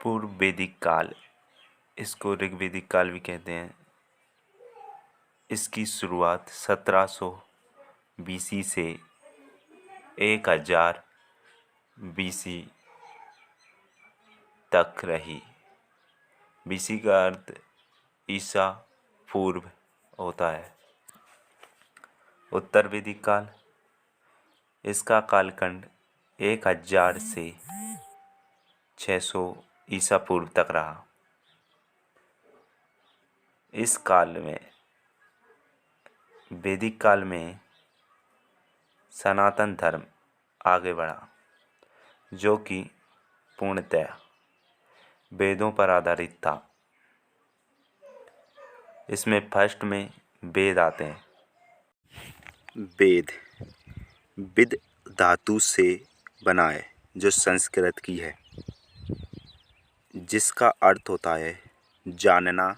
पूर्व वैदिक काल, इसको ऋग्वैदिक काल भी कहते हैं। इसकी शुरुआत 1700 बीसी से 1000 बीसी तक रही। बीसी का अर्थ ईसा पूर्व होता है। उत्तर वैदिक काल, इसका कालखंड 1000 से 600 ईसा पूर्व तक रहा। इस काल में, वैदिक काल में, सनातन धर्म आगे बढ़ा, जो कि पूर्णतः वेदों पर आधारित था। इसमें फर्स्ट में वेद आते हैं। वेद विद धातु से बना है, जो संस्कृत की है, जिसका अर्थ होता है जानना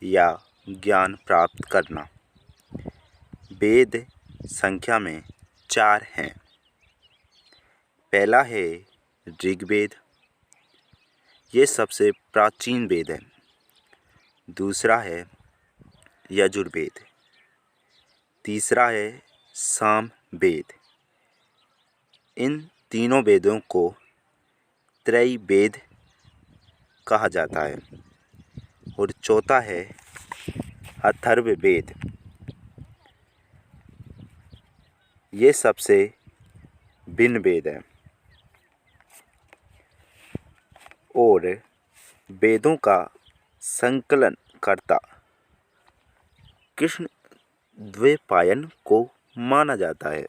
या ज्ञान प्राप्त करना। वेद संख्या में 4 हैं। पहला है ऋग्वेद, ये सबसे प्राचीन वेद है। दूसरा है यजुर्वेद। तीसरा है सामवेद। इन तीनों वेदों को त्रय वेद कहा जाता है। और चौथा है अथर्ववेद। ये सबसे भिन्न वेद है और वेदों का संकलन करता कृष्ण द्वैपायन को माना जाता है।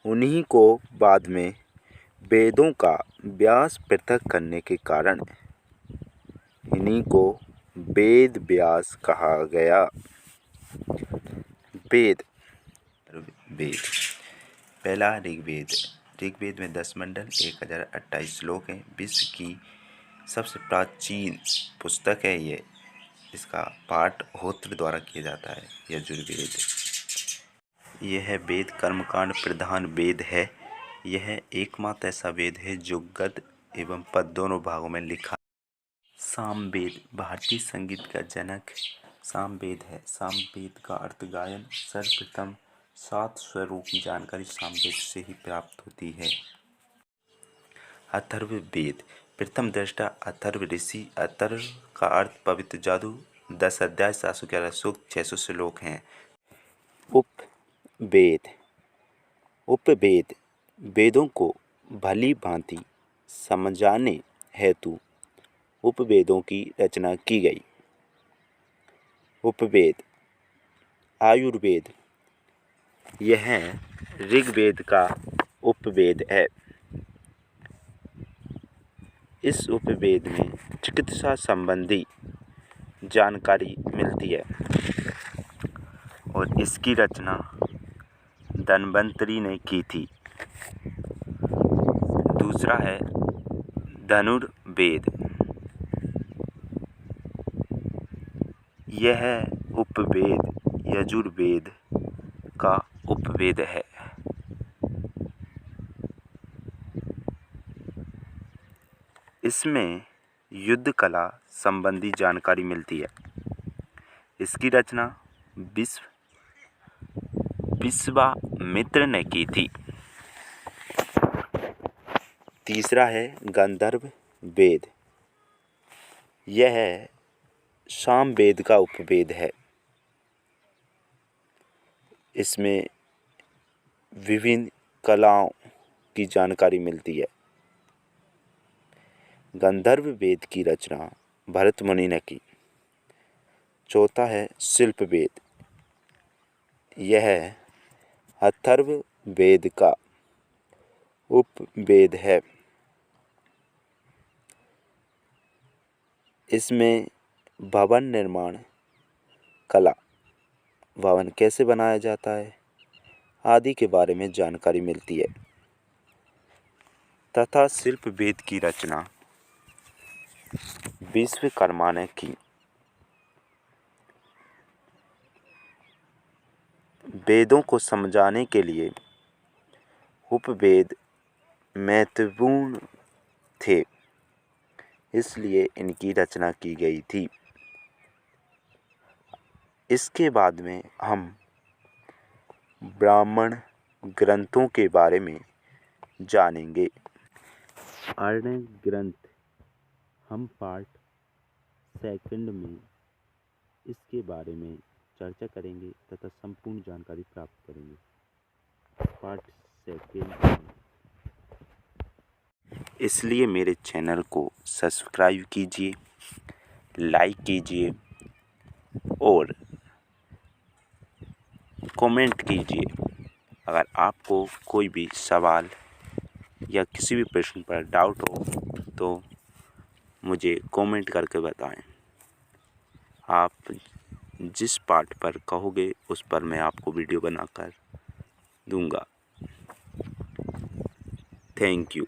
उन्हीं को बाद में वेदों का व्यास पृथक करने के कारण इन्हीं को वेद व्यास कहा गया। वेद पहला ऋग्वेद। ऋग्वेद में 10 मंडल, 1028 श्लोक हैं। विश्व की सबसे प्राचीन पुस्तक है ये। इसका पाठ होत्र द्वारा किया जाता है। यजुर्वेद, यह वेद कर्मकांड प्रधान वेद है। यह एकमात्र ऐसा वेद है जो गद्य एवं पद दोनों भागों में लिखा। सामवेद भारतीय संगीत का जनक सामवेद है। सामवेद का अर्थ गायन। सर्वप्रथम 7 स्वरों की जानकारी सामवेद से ही प्राप्त होती है। अथर्ववेद, प्रथम दृष्टा अथर्व ऋषि। अथर्व का अर्थ पवित्र जादू। 10 अध्याय, 711 सूक्त, 600 श्लोक हैं। उपवेद, उपवेद वेदों को भली भांति समझाने हेतु उपवेदों की रचना की गई। उपवेद। आयुर्वेद, यह ऋग्वेद का उपवेद है। इस उपवेद में चिकित्सा संबंधी जानकारी मिलती है और इसकी रचना धन्वंतरि ने की थी। दूसरा है धनुर्वेद। यह उपवेद यजुर्वेद का उपवेद है। इसमें युद्ध कला संबंधी जानकारी मिलती है। इसकी रचना विश्वामित्र ने की थी। तीसरा है गंधर्व वेद। यह सामवेद का उपवेद है। इसमें विभिन्न कलाओं की जानकारी मिलती है। गंधर्व वेद की रचना भरत मुनि ने की। चौथा है शिल्प वेद। यह अथर्व वेद का उपवेद है। इसमें भवन निर्माण कला, भवन कैसे बनाया जाता है आदि के बारे में जानकारी मिलती है। तथा शिल्प वेद की रचना विश्वकर्मा ने की। वेदों को समझाने के लिए उपवेद महत्वपूर्ण थे। इसलिए इनकी रचना की गई थी। इसके बाद में हम ब्राह्मण ग्रंथों के बारे में जानेंगे। अरण्य ग्रंथ हम पार्ट सेकंड में इसके बारे में चर्चा करेंगे तथा संपूर्ण जानकारी प्राप्त करेंगे। पार्ट सेकंड, इसलिए मेरे चैनल को सब्सक्राइब कीजिए, लाइक कीजिए और कमेंट कीजिए। अगर आपको कोई भी सवाल या किसी भी प्रश्न पर डाउट हो तो मुझे कमेंट करके बताएं। आप जिस पार्ट पर कहोगे उस पर मैं आपको वीडियो बनाकर दूंगा। Thank you.